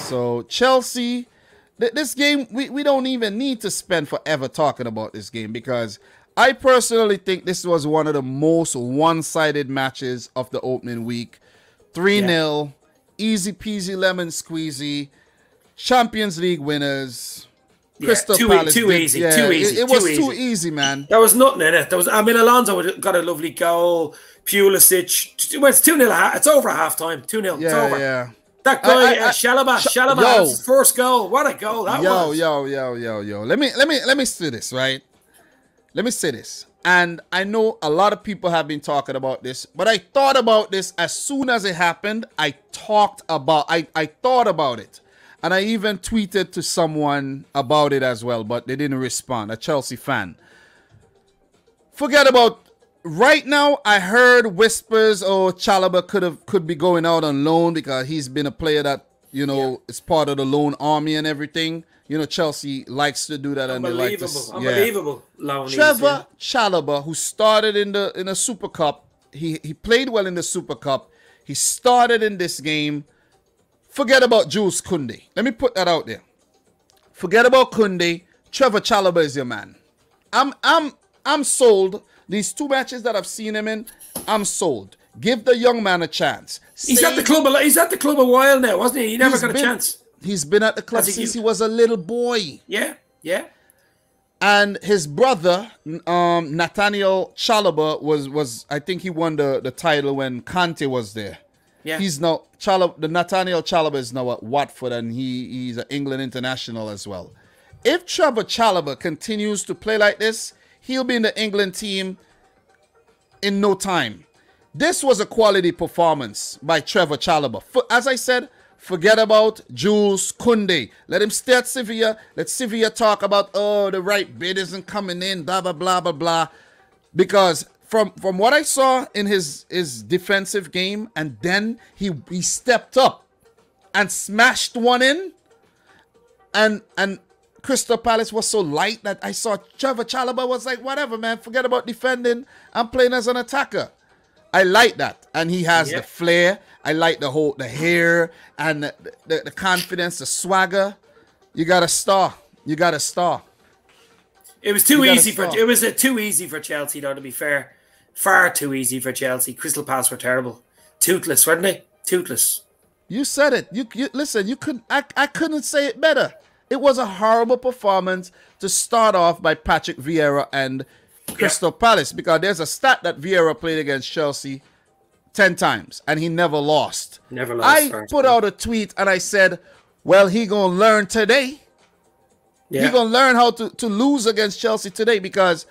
So Chelsea, this game, we don't even need to spend forever talking about this game because I personally think this was one of the most one-sided matches of the opening week. 3-0, easy peasy lemon squeezy, Champions League winners. Crystal Palace too easy. It was too easy, man. There was nothing in it. I mean, Alonso got a lovely goal. Pulisic. It's 2-0. It's over at halftime. 2-0. It's over. Yeah. That guy, Chalobah, that's his first goal. What a goal that was. Yo. Let me say this, right? Let me say this. And I know a lot of people have been talking about this, but I thought about this as soon as it happened. I thought about it. And I even tweeted to someone about it as well, but they didn't respond, a Chelsea fan. Forget about right now. I heard whispers, Chalobah could be going out on loan because he's been a player that, is part of the loan army and everything. Chelsea likes to do that. Unbelievable. Trevor Chalobah, who started in the Super Cup, he played well in the Super Cup. He started in this game. Forget about Jules Koundé. Let me put that out there. Forget about Koundé. Trevor Chalobah is your man. I'm sold. These 2 matches that I've seen him in, I'm sold. Give the young man a chance. He's at the club a while now, wasn't he? He never got a chance. He's been at the club since he was a little boy. Yeah. And his brother, Nathaniel Chalobah, was I think he won the title when Kante was there. Yeah. He's now the Nathaniel Chalobah is now at Watford, and he's an England international as well. If Trevor Chalobah continues to play like this, he'll be in the England team in no time. This was a quality performance by Trevor Chalobah. As I said, forget about Jules Koundé. Let him stay at Sevilla. Let Sevilla talk about, the right bid isn't coming in, blah, blah, blah, blah, blah. Because from what I saw in his defensive game, and then he stepped up and smashed one in, and Crystal Palace was so light that I saw Trevor Chalobah was like, whatever, man, forget about defending. I'm playing as an attacker. I like that, and he has the flair. I like the hair and the confidence, the swagger. You got a star. It was too easy too easy for Chelsea, though, to be fair. Far too easy for Chelsea. Crystal Palace were terrible. Toothless, weren't they? Toothless. You said it. You listen, I couldn't say it better. It was a horrible performance to start off by Patrick Vieira and Crystal Palace, because there's a stat that Vieira played against Chelsea 10 times and he never lost. I put out a tweet and I said, well, he gonna learn today. Yeah. He gonna learn how to lose against Chelsea today, because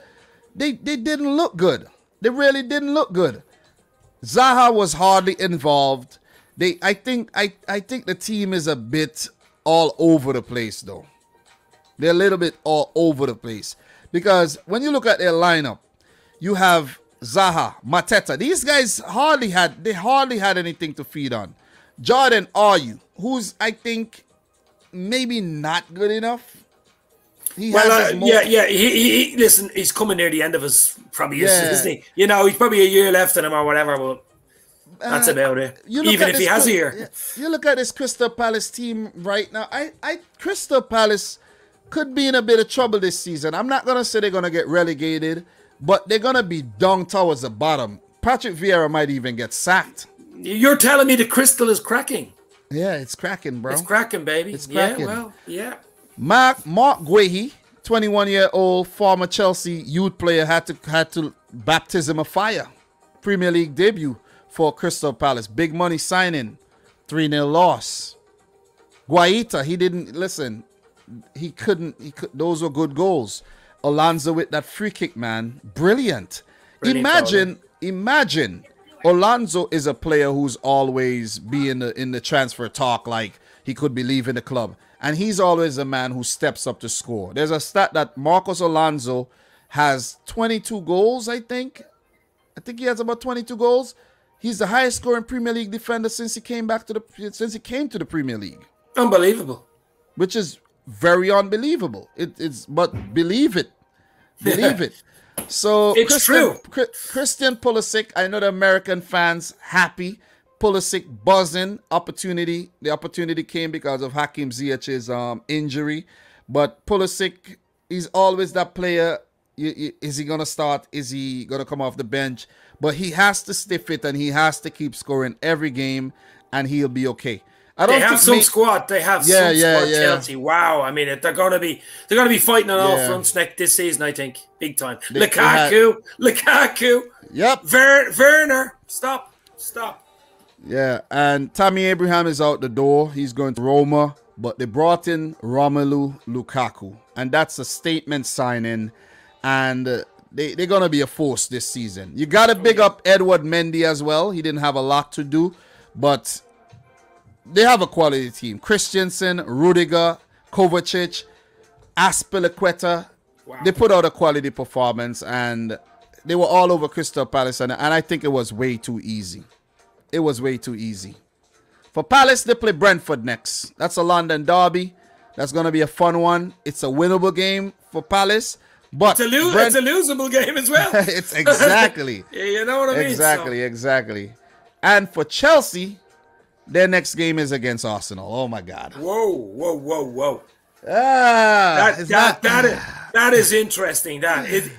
they didn't look good. They really didn't look good. Zaha was hardly involved. I think the team is a bit all over the place, though. They're a little bit all over the place, because when you look at their lineup, you have Zaha, Mateta. These guys hardly had anything to feed on. Jordan Ayew, who's I think maybe not good enough. Listen, he's coming near the end of his isn't he? He's probably a year left in him or whatever, but that's about it. Even if he has a year. You look at this Crystal Palace team right now. Crystal Palace could be in a bit of trouble this season. I'm not gonna say they're gonna get relegated, but they're gonna be down towards the bottom. Patrick Vieira might even get sacked. You're telling me the Crystal is cracking? Yeah, it's cracking, bro. It's cracking, baby. It's cracking. Yeah, well, yeah. Mark Guehi, 21-year-old former Chelsea youth player, had to baptism of fire. Premier League debut for Crystal Palace. Big money signing. 3-0 loss. Guaita, he didn't listen. He couldn't. Those were good goals. Alonso with that free kick, man, brilliant. Imagine. Alonso is a player who's always in the transfer talk, like he could be leaving the club. And he's always a man who steps up to score. There's a stat that Marcos Alonso has 22 goals, I think. I think he has about 22 goals. He's the highest scoring Premier League defender since he came to the Premier League. Unbelievable. Which is very unbelievable. But believe it. Believe it. So it's true. Christian Pulisic, I know the American fans happy. Pulisic buzzing opportunity. The opportunity came because of Hakim Ziyech's injury. But Pulisic, he's always that player. Is he going to start? Is he going to come off the bench? But he has to stay fit and he has to keep scoring every game and he'll be okay. They have some squad. They have some squad, Chelsea. Wow. I mean, they're going to be fighting on all fronts this season, I think. Big time. Lukaku. Yep. Werner. Stop. Yeah, and Tammy Abraham is out the door. He's going to Roma, but they brought in Romelu Lukaku, and that's a statement signing, and they're going to be a force this season. You got to big up Edward Mendy as well. He didn't have a lot to do, but they have a quality team. Christensen, Rudiger, Kovacic, Aspilicueta. Wow. They put out a quality performance, and they were all over Crystal Palace, and I think it was way too easy. It was way too easy. For Palace, they play Brentford next. That's a London derby. That's going to be a fun one. It's a winnable game for Palace. But it's a losable game as well. It's exactly. You know what I mean? Exactly. And for Chelsea, their next game is against Arsenal. Oh, my God. Whoa. That is interesting. Is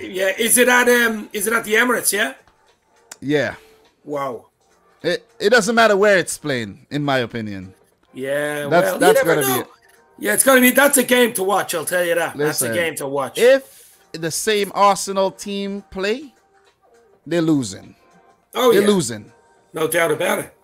it at the Emirates? Yeah. Yeah. Wow. It doesn't matter where it's playing, in my opinion. Yeah, that's gonna be it. Yeah, it's gonna be. That's a game to watch. I'll tell you that. Listen, that's a game to watch. If the same Arsenal team play, they're losing. Oh, they're losing. No doubt about it.